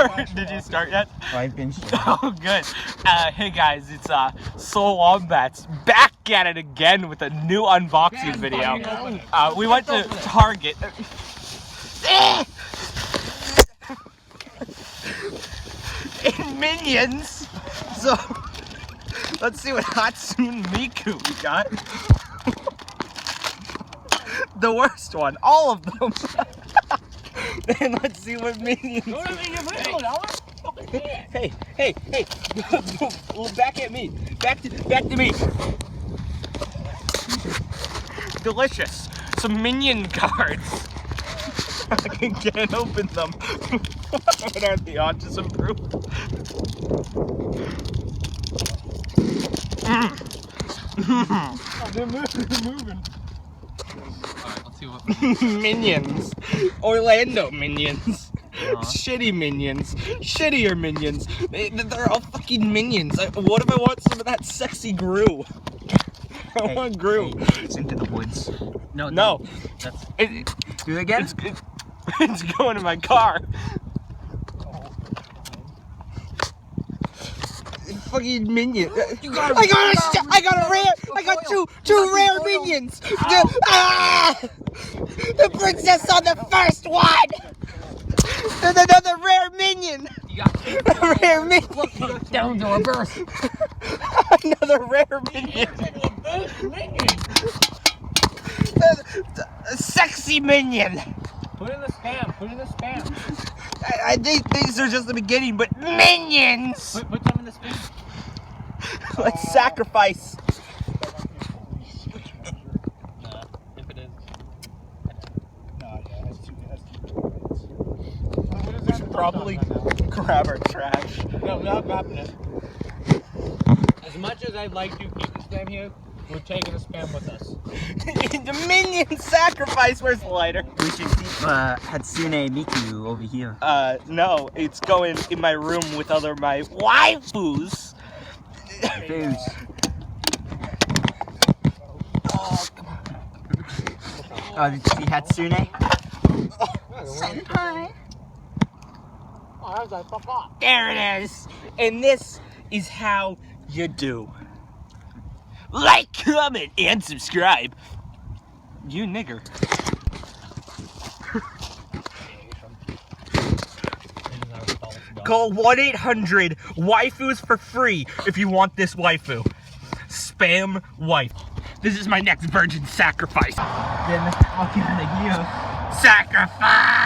start? Did you start yet? I've been Oh, good. Hey guys, it's Soul Wombats back at it again with a new unboxing video. We went to Target. And Minions. So let's see what Hatsune Miku we got. The worst one, all of them. And let's see what Minions. Hey! Well, back at me. Back to me. Delicious. Some Minion cards. I can't open them. What are the autism proof? They're moving. Alright, let's see what. Minions. Orlando Minions. Shitty Minions. Shittier Minions. They're all fucking Minions. What if I want some of that sexy Gru? I want Gru. It's Into the Woods. No. That's... Do it again? It's going in my car. Fucking Minion. I got a rare. I got two rare Minions. The princess on the first one. There's another rare Minion. You got A rare Minion. look, you got down to reverse. Another rare Minion. A sexy Minion. Put in the spam. Put in the spam. I think these are just the beginning, but Minions. Put some in the spam. Let's sacrifice. If it is. We should probably grab our trash. No, we're not grabbing it. As much as I'd like to keep the spam here, we're taking the spam with us. The Minion sacrifice. Where's the lighter? We should keep Hatsune Miku over here. No, it's going in my room with other my waifus. Food. Oh, did you see Hatsune? Senpai. There it is. And this is how you do. Like, comment, and subscribe. You nigger. Call 1-800-waifus for free if you want this waifu. Spam wife. This is my next virgin sacrifice. Then I'll get out of here. Sacrifice!